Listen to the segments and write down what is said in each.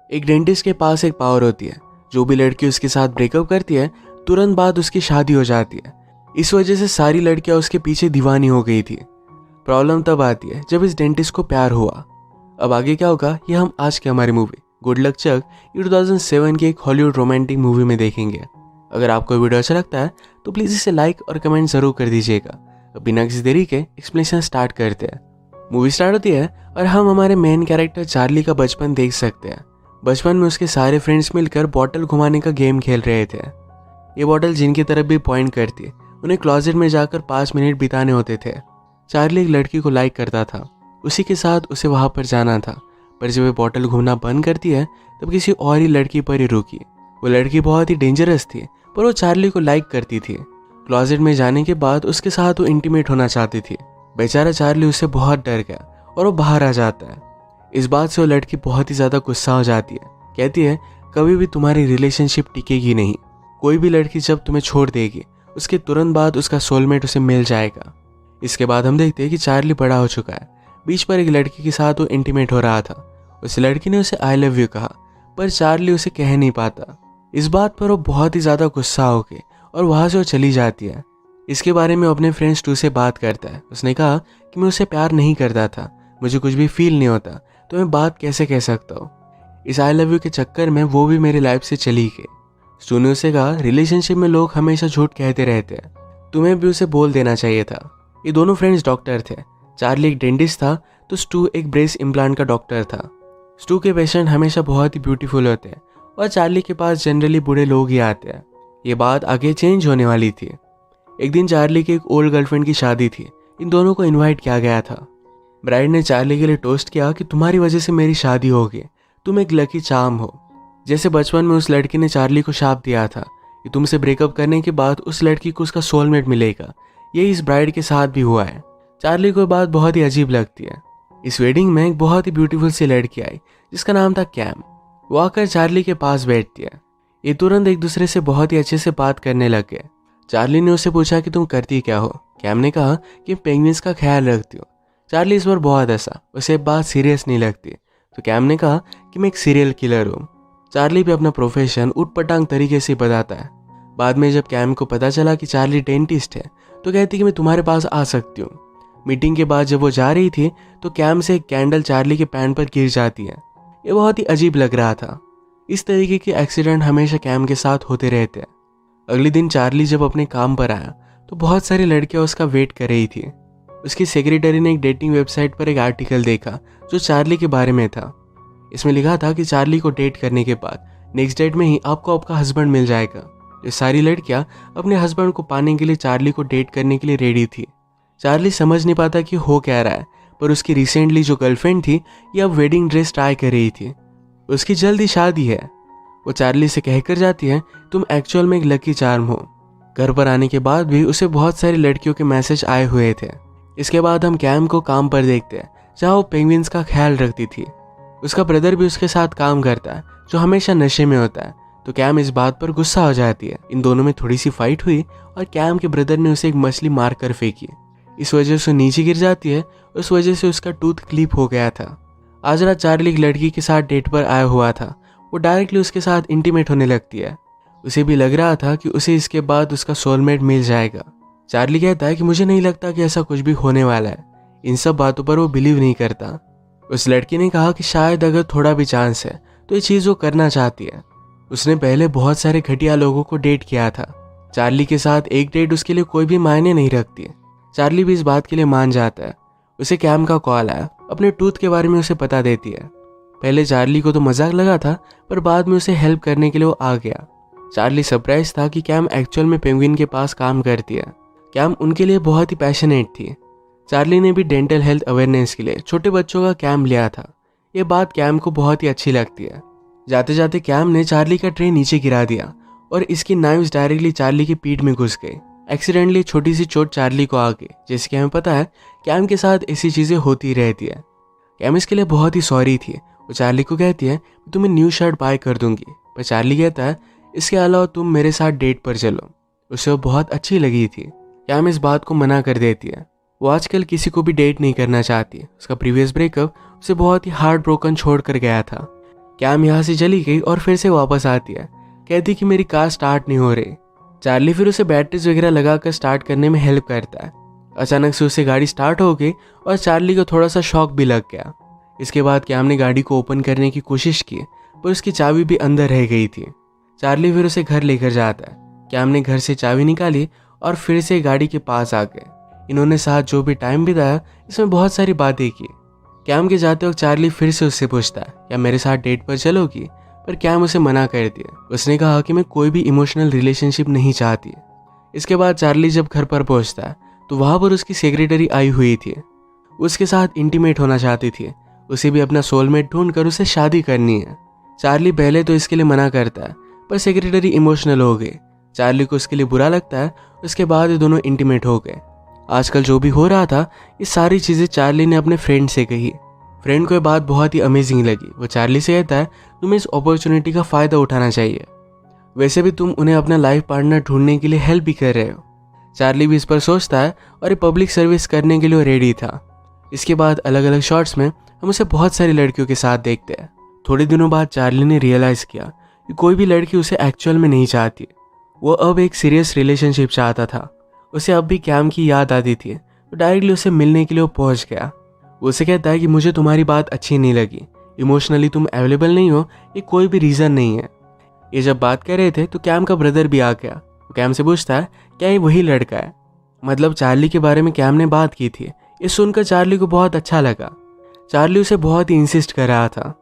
एक डेंटिस्ट के पास एक पावर होती है, जो भी लड़की उसके साथ ब्रेकअप करती है तुरंत बाद उसकी शादी हो जाती है। इस वजह से सारी लड़कियां उसके पीछे दीवानी हो गई थी। प्रॉब्लम तब आती है जब इस डेंटिस्ट को प्यार हुआ। अब आगे क्या होगा ये हम आज की हमारी मूवी गुड लक चक ये 2007 की एक हॉलीवुड रोमांटिक मूवी में देखेंगे। अगर आपको वीडियो अच्छा लगता है तो प्लीज़ इसे लाइक और कमेंट जरूर कर दीजिएगा। अब बिना किसी देरी के एक्सप्लेनेशन स्टार्ट करते हैं। मूवी स्टार्ट होती है और हम हमारे मेन कैरेक्टर चार्ली का बचपन देख सकते हैं। बचपन में उसके सारे फ्रेंड्स मिलकर बॉटल घुमाने का गेम खेल रहे थे। ये बॉटल जिनकी तरफ भी पॉइंट करती है उन्हें क्लोजेट में जाकर 5 मिनट बिताने होते थे। चार्ली एक लड़की को लाइक करता था, उसी के साथ उसे वहां पर जाना था, पर जब वो बॉटल घूमना बंद करती है तब किसी और ही लड़की पर ही रुकी। वो लड़की बहुत ही डेंजरस थी पर वो चार्ली को लाइक करती थी। क्लोजेट में जाने के बाद उसके साथ वो इंटीमेट होना चाहती थी। बेचारा चार्ली उससे बहुत डर गया और वो बाहर आ जाता है। इस बात से वो लड़की बहुत ही ज़्यादा गुस्सा हो जाती है। कहती है कभी भी तुम्हारी रिलेशनशिप टिकेगी नहीं। कोई भी लड़की जब तुम्हें छोड़ देगी उसके तुरंत बाद उसका सोलमेट उसे मिल जाएगा। इसके बाद हम देखते हैं कि चार्ली बड़ा हो चुका है। बीच पर एक लड़की के साथ वो इंटीमेट हो रहा था। उस लड़की ने उसे आई लव यू कहा पर चार्ली उसे कह नहीं पाता। इस बात पर वो बहुत ही ज़्यादा गुस्सा हो गई और वहाँ से वो चली जाती है। इसके बारे में अपने फ्रेंड्स टू से बात करता है। उसने कहा कि मैं उसे प्यार नहीं करता था, मुझे कुछ भी फील नहीं होता, तो मैं बात कैसे कह सकता हूँ। इस आई लव यू के चक्कर में वो भी मेरी लाइफ से चली गई। स्तू ने उसे कहा रिलेशनशिप में लोग हमेशा झूठ कहते रहते हैं, तुम्हें भी उसे बोल देना चाहिए था। ये दोनों फ्रेंड्स डॉक्टर थे। चार्ली एक डेंटिस्ट था तो स्टू एक ब्रेस इम्प्लांट का डॉक्टर था। स्टू के पेशेंट हमेशा बहुत ही ब्यूटीफुल होते हैं और चार्ली के पास जनरली बूढ़े लोग ही आते हैं। ये बात आगे चेंज होने वाली थी। एक दिन चार्ली की एक ओल्ड गर्लफ्रेंड की शादी थी। इन दोनों को इनवाइट किया गया था। ब्राइड ने चार्ली के लिए टोस्ट किया कि तुम्हारी वजह से मेरी शादी होगी, तुम एक लकी चार्म हो। जैसे बचपन में उस लड़की ने चार्ली को शाप दिया था कि तुमसे ब्रेकअप करने के बाद उस लड़की को उसका सोलमेट मिलेगा, यही इस ब्राइड के साथ भी हुआ है। चार्ली को बात बहुत ही अजीब लगती है। इस वेडिंग में एक बहुत ही ब्यूटीफुल सी लड़की आई जिसका नाम था कैम। वो आकर चार्ली के पास बैठती है। ये तुरंत एक दूसरे से बहुत ही अच्छे से बात करने लग गए। चार्ली ने उससे पूछा कि तुम करती क्या हो। कैम ने कहा कि पेंगुइन्स का ख्याल रखती हूँ। चार्ली इस बार बहुत हंसा, उसे बात सीरियस नहीं लगती। तो कैम ने कहा कि मैं एक सीरियल किलर हूँ। चार्ली भी अपना प्रोफेशन उटपटांग तरीके से बताता है। बाद में जब कैम को पता चला कि चार्ली डेंटिस्ट है तो कहती कि मैं तुम्हारे पास आ सकती हूँ। मीटिंग के बाद जब वो जा रही थी तो कैम से एक कैंडल चार्ली के पैंट पर गिर जाती है। ये बहुत ही अजीब लग रहा था। इस तरीके के एक्सीडेंट हमेशा कैम के साथ होते रहते हैं। अगले दिन चार्ली जब अपने काम पर आया तो बहुत सारी लड़कियां उसका वेट कर रही थी। उसकी सेक्रेटरी ने एक डेटिंग वेबसाइट पर एक आर्टिकल देखा जो चार्ली के बारे में था। इसमें लिखा था कि चार्ली को डेट करने के बाद नेक्स्ट डेट में ही आपको आपका हस्बैंड मिल जाएगा। ये सारी लड़कियां अपने हस्बैंड को पाने के लिए चार्ली को डेट करने के लिए रेडी थी। चार्ली समझ नहीं पाता कि हो क्या रहा है, पर उसकी रिसेंटली जो गर्लफ्रेंड थी ये अब वेडिंग ड्रेस ट्राई कर रही थी। उसकी जल्दी शादी है। वो चार्ली से कहकर जाती है तुम एक्चुअल में एक लकी चार्म हो। घर पर आने के बाद भी उसे बहुत सारी लड़कियों के मैसेज आए हुए थे। इसके बाद हम कैम को काम पर देखते हैं जहाँ वो पेंगुइन्स का ख्याल रखती थी। उसका ब्रदर भी उसके साथ काम करता है जो हमेशा नशे में होता है। तो कैम इस बात पर गुस्सा हो जाती है। इन दोनों में थोड़ी सी फाइट हुई और कैम के ब्रदर ने उसे एक मछली मार कर फेंकी। इस वजह से नीचे गिर जाती है। उस वजह से उसका टूथ क्लिप हो गया था। आज रात चार्ली एक लड़की के साथ डेट पर आया हुआ था। वो डायरेक्टली उसके साथ इंटीमेट होने लगती है। उसे भी लग रहा था कि उसे इसके बाद उसका सोलमेट मिल जाएगा। चार्ली कहता है कि मुझे नहीं लगता कि ऐसा कुछ भी होने वाला है। इन सब बातों पर वो बिलीव नहीं करता। उस लड़की ने कहा कि शायद अगर थोड़ा भी चांस है तो ये चीज़ वो करना चाहती है। उसने पहले बहुत सारे घटिया लोगों को डेट किया था। चार्ली के साथ एक डेट उसके लिए कोई भी मायने नहीं रखती। चार्ली भी इस बात के लिए मान जाता है। उसे कैम का कॉल आया। अपने टूथ के बारे में उसे पता देती है। पहले चार्ली को तो मजाक लगा था पर बाद में उसे हेल्प करने के लिए वो आ गया। चार्ली सरप्राइज था कि कैम एक्चुअल में पेंगुइन के पास काम करती है। कैम उनके लिए बहुत ही पैशनेट थी। चार्ली ने भी डेंटल हेल्थ अवेयरनेस के लिए छोटे बच्चों का कैम्प लिया था। ये बात कैम को बहुत ही अच्छी लगती है। जाते जाते कैम ने चार्ली का ट्रे नीचे गिरा दिया और इसकी नाइव्स डायरेक्टली चार्ली की पीठ में घुस गई। एक्सीडेंटली छोटी सी चोट चार्ली को आ गई। जैसे कि हमें पता है कैम के साथ ऐसी चीज़ें होती रहती है। कैम इसके लिए बहुत ही सॉरी थी। वो चार्ली को कहती है तुम्हें न्यू शर्ट बाय कर दूंगी, पर चार्ली कहता है इसके अलावा तुम मेरे साथ डेट पर चलो। उसे वो बहुत अच्छी लगी थी। कैम इस बात को मना कर देती है। वो आजकल किसी को भी डेट नहीं करना चाहती। उसका प्रीवियस ब्रेकअप उसे बहुत ही हार्ट ब्रोकन छोड़ कर गया था। कैम यहाँ से चली गई और फिर से वापस आती है, कहती कि मेरी कार स्टार्ट नहीं हो रही। चार्ली फिर उसे बैटरीज वगैरह लगाकर स्टार्ट करने में हेल्प करता है। अचानक से उससे गाड़ी स्टार्ट हो गई और चार्ली को थोड़ा सा शॉक भी लग गया। इसके बाद कैम ने गाड़ी को ओपन करने की कोशिश की, पर उसकी चाबी भी अंदर रह गई थी। चार्ली फिर उसे घर लेकर जाता है। कैम ने घर से चाबी निकाली और फिर से गाड़ी के पास आ गए। इन्होंने साथ जो भी टाइम बिताया, इसमें बहुत सारी बातें की। कैम के जाते वक्त चार्ली फिर से उससे पूछता है, क्या मेरे साथ डेट पर चलोगी? पर कैम उसे मना कर दिया। उसने कहा कि मैं कोई भी इमोशनल रिलेशनशिप नहीं चाहती। इसके बाद चार्ली जब घर पर पहुंचता है तो वहां पर उसकी सेक्रेटरी आई हुई थी। उसके साथ इंटीमेट होना चाहती थी। उसे भी अपना सोलमेट ढूंढकर उसे शादी करनी है। चार्ली पहले तो इसके लिए मना करता है, पर सेक्रेटरी इमोशनल हो गई। चार्ली को उसके लिए बुरा लगता है। उसके बाद ये दोनों इंटीमेट हो गए। आजकल जो भी हो रहा था, ये सारी चीज़ें चार्ली ने अपने फ्रेंड से कही। फ्रेंड को ये बात बहुत ही अमेजिंग लगी। वो चार्ली से कहता है, तुम्हें इस अपॉर्चुनिटी का फ़ायदा उठाना चाहिए। वैसे भी तुम उन्हें अपना लाइफ पार्टनर ढूंढने के लिए हेल्प भी कर रहे हो। चार्ली भी इस पर सोचता है और ये पब्लिक सर्विस करने के लिए रेडी था। इसके बाद अलग अलग शॉट्स में हम उसे बहुत सारी लड़कियों के साथ देखते हैं। थोड़े दिनों बाद चार्ली ने रियलाइज़ किया कि कोई भी लड़की उसे एक्चुअल में नहीं चाहती। वो अब एक सीरियस रिलेशनशिप चाहता था। उसे अब भी कैम की याद आती थी, तो डायरेक्टली उसे मिलने के लिए वो पहुंच गया। वो उसे कहता है कि मुझे तुम्हारी बात अच्छी नहीं लगी, इमोशनली तुम अवेलेबल नहीं हो, ये कोई भी रीज़न नहीं है। ये जब बात कर रहे थे तो कैम का ब्रदर भी आ गया। वो कैम से पूछता है, क्या ये वही लड़का है? मतलब चार्ली के बारे में कैम ने बात की थी। ये सुनकर चार्ली को बहुत अच्छा लगा। चार्ली उसे बहुत ही इंसिस्ट कर रहा था।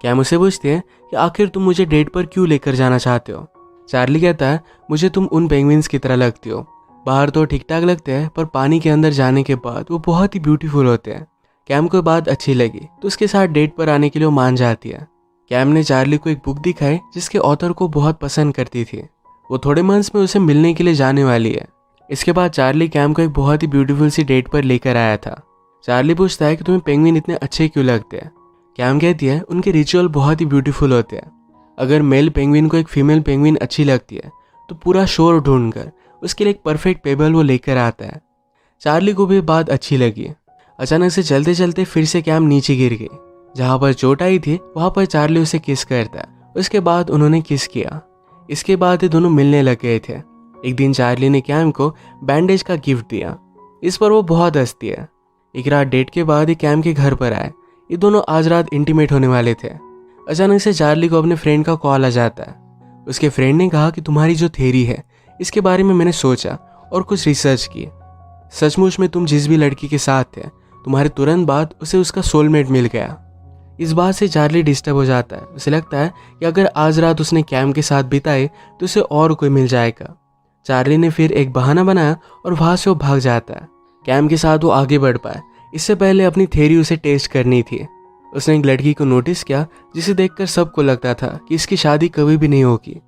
कैम उसे पूछती है कि आखिर तुम मुझे डेट पर क्यों लेकर जाना चाहते हो? चार्ली कहता है, मुझे तुम उन पेंगुइन्स की तरह लगती हो। बाहर तो ठीक ठाक लगते हैं, पर पानी के अंदर जाने के बाद वो बहुत ही ब्यूटीफुल होते हैं। कैम को बात अच्छी लगी तो उसके साथ डेट पर आने के लिए वो मान जाती है। कैम ने चार्ली को एक बुक दिखाई जिसके ऑथर को बहुत पसंद करती थी। वो थोड़े मंथ्स में उसे मिलने के लिए जाने वाली है। इसके बाद चार्ली कैम को एक बहुत ही ब्यूटीफुल सी डेट पर लेकर आया था। चार्ली पूछता है कि तुम्हें पेंगुइन इतने अच्छे क्यों लगते हैं? कैम कहती है, उनके रिचुअल बहुत ही ब्यूटीफुल होते हैं। अगर मेल पेंगुइन को एक फीमेल पेंगुइन अच्छी लगती है तो पूरा शोर ढूंढकर उसके लिए एक परफेक्ट पेबल वो लेकर आता है। चार्ली को भी बात अच्छी लगी। अचानक से चलते चलते फिर से कैम नीचे गिर गई। जहाँ पर चोट आई थी वहाँ पर चार्ली उसे किस करता है। उसके बाद उन्होंने किस किया। इसके बाद ये दोनों मिलने लग गए थे। एक दिन चार्ली ने कैम को बैंडेज का गिफ्ट दिया। इस पर वो बहुत हंसती है। एक रात डेट के बाद ये कैम के घर पर आए। ये दोनों आज रात इंटीमेट होने वाले थे। अचानक से चार्ली को अपने फ्रेंड का कॉल आ जाता है। उसके फ्रेंड ने कहा कि तुम्हारी जो थ्योरी है इसके बारे में मैंने सोचा और कुछ रिसर्च की। सचमुच में तुम जिस भी लड़की के साथ थे, तुम्हारे तुरंत बाद उसे उसका सोलमेट मिल गया। इस बात से चार्ली डिस्टर्ब हो जाता है। उसे लगता है कि अगर आज रात उसने कैम के साथ बिताई तो उसे और कोई मिल जाएगा। चार्ली ने फिर एक बहाना बनाया और वहाँ से वो भाग जाता है। कैम के साथ वो आगे बढ़ पाए, इससे पहले अपनी थ्योरी उसे टेस्ट करनी थी। उसने एक लड़की को नोटिस किया जिसे देखकर सबको लगता था कि इसकी शादी कभी भी नहीं होगी।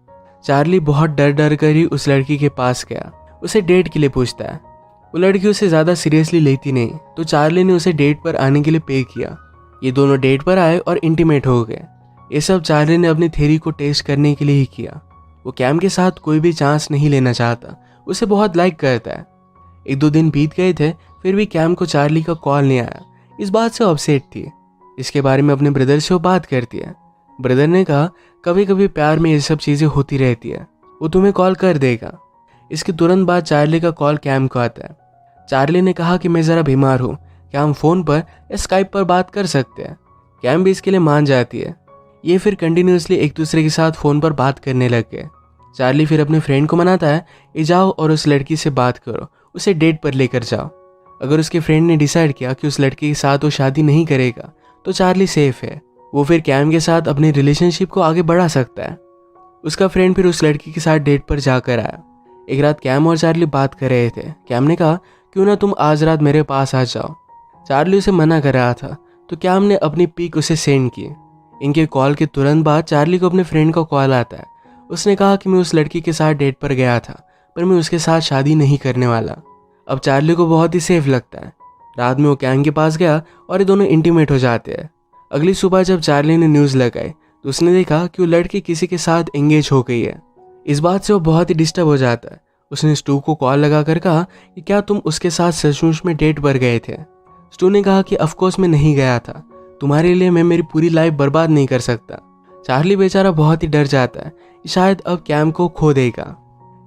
चार्ली बहुत डर डर कर ही उस लड़की के पास गया। उसे डेट के लिए पूछता है। वो लड़की उसे ज़्यादा सीरियसली लेती नहीं, तो चार्ली ने उसे डेट पर आने के लिए पे किया। ये दोनों डेट पर आए और इंटीमेट हो गए। ये सब चार्ली ने अपनी थ्योरी को टेस्ट करने के लिए ही किया। वो कैम के साथ कोई भी चांस नहीं लेना चाहता, उसे बहुत लाइक करता है। एक दो दिन बीत गए थे, फिर भी कैम को चार्ली का कॉल नहीं आया। इस बात से अपसेट थी। इसके बारे में अपने ब्रदर से वो बात करती है। ब्रदर ने कहा, कभी कभी प्यार में ये सब चीज़ें होती रहती है, वो तुम्हें कॉल कर देगा। इसके तुरंत बाद चार्ली का कॉल कैम को आता है। चार्ली ने कहा कि मैं ज़रा बीमार हूँ, क्या हम फ़ोन पर या स्काइप पर बात कर सकते हैं? कैम भी इसके लिए मान जाती है। ये फिर कंटिन्यूसली एक दूसरे के साथ फ़ोन पर बात करने लग गए। चार्ली फिर अपने फ्रेंड को मनाता है, ये जाओ और उस लड़की से बात करो, उसे डेट पर लेकर जाओ। अगर उसके फ्रेंड ने डिसाइड किया कि उस लड़के के साथ वो शादी नहीं करेगा तो चार्ली सेफ है। वो फिर कैम के साथ अपनी रिलेशनशिप को आगे बढ़ा सकता है। उसका फ्रेंड फिर उस लड़की के साथ डेट पर जाकर आया। एक रात कैम और चार्ली बात कर रहे थे। कैम ने कहा, क्यों ना तुम आज रात मेरे पास आ जाओ। चार्ली उसे मना कर रहा था, तो कैम ने अपनी पिक उसे सेंड की। इनके कॉल के तुरंत बाद चार्ली को अपने फ्रेंड का कॉल आता है। उसने कहा कि मैं उस लड़की के साथ डेट पर गया था, पर मैं उसके साथ शादी नहीं करने वाला। अब चार्ली को बहुत ही सेफ लगता है। रात में वो कैम के पास गया और ये दोनों इंटीमेट हो जाते हैं। अगली सुबह जब चार्ली ने न्यूज़ लगाई तो उसने देखा कि वो लड़की किसी के साथ एंगेज हो गई है। इस बात से वो बहुत ही डिस्टर्ब हो जाता है। उसने स्टू को कॉल लगाकर कहा कि क्या तुम उसके साथ सचमुच में डेट पर गए थे? स्टू ने कहा कि ऑफकोर्स मैं नहीं गया था, तुम्हारे लिए मैं मेरी पूरी लाइफ बर्बाद नहीं कर सकता। चार्ली बेचारा बहुत ही डर जाता है कि शायद अब कैम को खो देगा।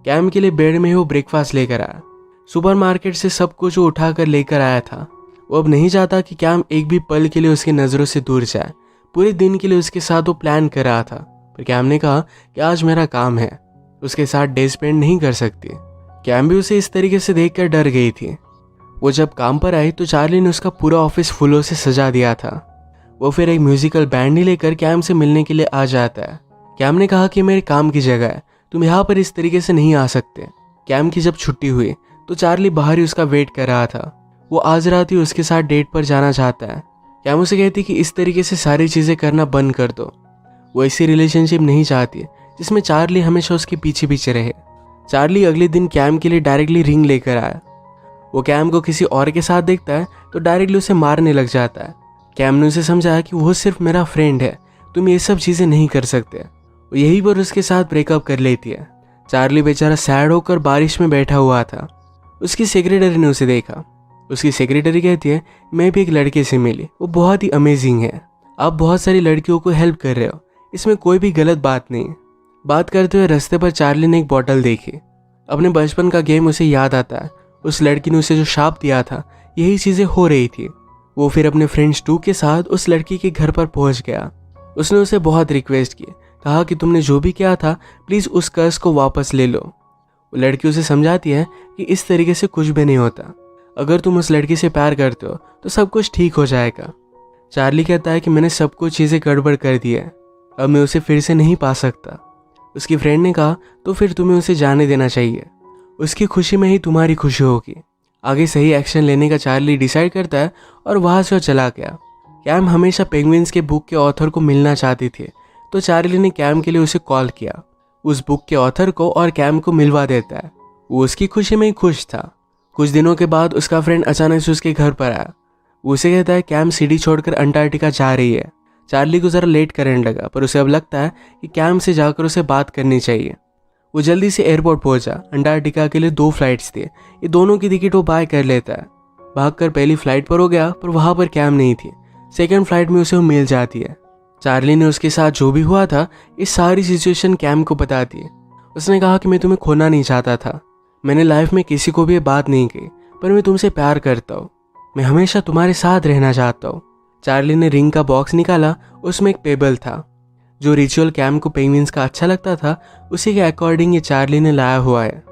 कैम के लिए बेड में ही वो ब्रेकफास्ट लेकर आया। सुपरमार्केट से सब कुछ वो उठा कर लेकर आया था। वो अब नहीं चाहता कि कैम एक भी पल के लिए उसकी नज़रों से दूर जाए। पूरे दिन के लिए उसके साथ वो प्लान कर रहा था, पर कैम ने कहा कि आज मेरा काम है, उसके साथ डे स्पेंड नहीं कर सकती। कैम भी उसे इस तरीके से देखकर डर गई थी। वो जब काम पर आई तो चार्ली ने उसका पूरा ऑफिस फूलों से सजा दिया था। वो फिर एक म्यूजिकल बैंड ही लेकर कैम से मिलने के लिए आ जाता है। कैम ने कहा कि मेरे काम की जगह है, तुम यहाँ पर इस तरीके से नहीं आ सकते। कैम की जब छुट्टी हुई तो चार्ली बाहर ही उसका वेट कर रहा था। वो आज रात ही उसके साथ डेट पर जाना चाहता है। कैम उसे कहती कि इस तरीके से सारी चीज़ें करना बंद कर दो। वो ऐसी रिलेशनशिप नहीं चाहती जिसमें चार्ली हमेशा उसके पीछे पीछे रहे। चार्ली अगले दिन कैम के लिए डायरेक्टली रिंग लेकर आया। वो कैम को किसी और के साथ देखता है तो डायरेक्टली उसे मारने लग जाता है। कैम ने उसे समझाया कि वो सिर्फ मेरा फ्रेंड है, तुम ये सब चीज़ें नहीं कर सकते। वो यहीं पर उसके साथ ब्रेकअप कर लेती है। चार्ली बेचारा सैड होकर बारिश में बैठा हुआ था। उसकी सेक्रेटरी ने उसे देखा। उसकी सेक्रेटरी कहती है, मैं भी एक लड़के से मिली, वो बहुत ही अमेजिंग है, आप बहुत सारी लड़कियों को हेल्प कर रहे हो, इसमें कोई भी गलत बात नहीं। बात करते हुए रास्ते पर चार्ली ने एक बॉटल देखी। अपने बचपन का गेम उसे याद आता है। उस लड़की ने उसे जो शाप दिया था, यही चीज़ें हो रही थी। वो फिर अपने फ्रेंड्स 2 के साथ उस लड़की के घर पर पहुंच गया। उसने उसे बहुत रिक्वेस्ट की, कहा कि तुमने जो भी किया था प्लीज़ उस कर्ज को वापस ले लो। वो लड़की उसे समझाती है कि इस तरीके से कुछ भी नहीं होता, अगर तुम उस लड़की से प्यार करते हो तो सब कुछ ठीक हो जाएगा। चार्ली कहता है कि मैंने सब कुछ चीज़ें गड़बड़ कर दी है, अब मैं उसे फिर से नहीं पा सकता। उसकी फ्रेंड ने कहा तो फिर तुम्हें उसे जाने देना चाहिए, उसकी खुशी में ही तुम्हारी खुशी होगी। आगे सही एक्शन लेने का चार्ली डिसाइड करता है और वहाँ से वो चला गया। कैम हमेशा पेंगुइन्स के बुक के ऑथर को मिलना चाहती थी, तो चार्ली ने कैम के लिए उसे कॉल किया। उस बुक के ऑथर को और कैम को मिलवा देता है। वो उसकी खुशी में ही खुश था। कुछ दिनों के बाद उसका फ्रेंड अचानक से उसके घर पर आया। वो उसे कहता है कैम सिटी छोड़कर अंटार्कटिका जा रही है। चार्ली को ज़रा लेट करने लगा, पर उसे अब लगता है कि कैम से जाकर उसे बात करनी चाहिए। वो जल्दी से एयरपोर्ट पहुंचा। अंटार्कटिका के लिए 2 फ्लाइट्स थे, ये दोनों की टिकट वो बाय कर लेता है। भागकर पहली फ्लाइट पर हो गया, पर वहाँ पर कैम नहीं थी। सेकंड फ्लाइट में उसे वो मिल जाती है। चार्ली ने उसके साथ जो भी हुआ था इस सारी सिचुएशन कैम को बता दी। उसने कहा कि मैं तुम्हें खोना नहीं चाहता था, मैंने लाइफ में किसी को भी ये बात नहीं की, पर मैं तुमसे प्यार करता हूँ, मैं हमेशा तुम्हारे साथ रहना चाहता हूँ। चार्ली ने रिंग का बॉक्स निकाला, उसमें एक पेबल था। जो रिचुअल कैम को पेंगुइन्स का अच्छा लगता था, उसी के अकॉर्डिंग ये चार्ली ने लाया हुआ है।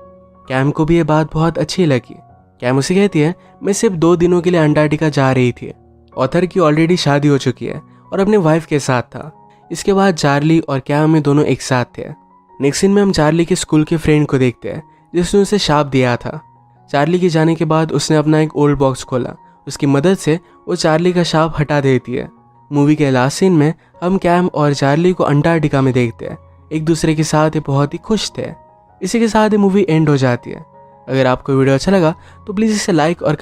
कैम को भी ये बात बहुत अच्छी लगी। कैम उसे कहती है, मैं सिर्फ 2 दिनों के लिए अंटार्कटिका जा रही थी। ऑथर की ऑलरेडी शादी हो चुकी है और अपने वाइफ के साथ था। इसके बाद चार्ली और कैम में दोनों एक साथ थे। नेक्स्ट सीन में हम चार्ली के स्कूल के फ्रेंड को देखते हैं जिसने उसे शाप दिया था। चार्ली के जाने के बाद उसने अपना एक ओल्ड बॉक्स खोला। उसकी मदद से वो चार्ली का शाप हटा देती है। मूवी के लास्ट सीन में हम कैम और चार्ली को अंटार्कटिका में देखते हैं। एक दूसरे के साथ ये बहुत ही खुश थे। इसी के साथ ये मूवी एंड हो जाती है। अगर आपको वीडियो अच्छा लगा तो प्लीज़ इसे लाइक और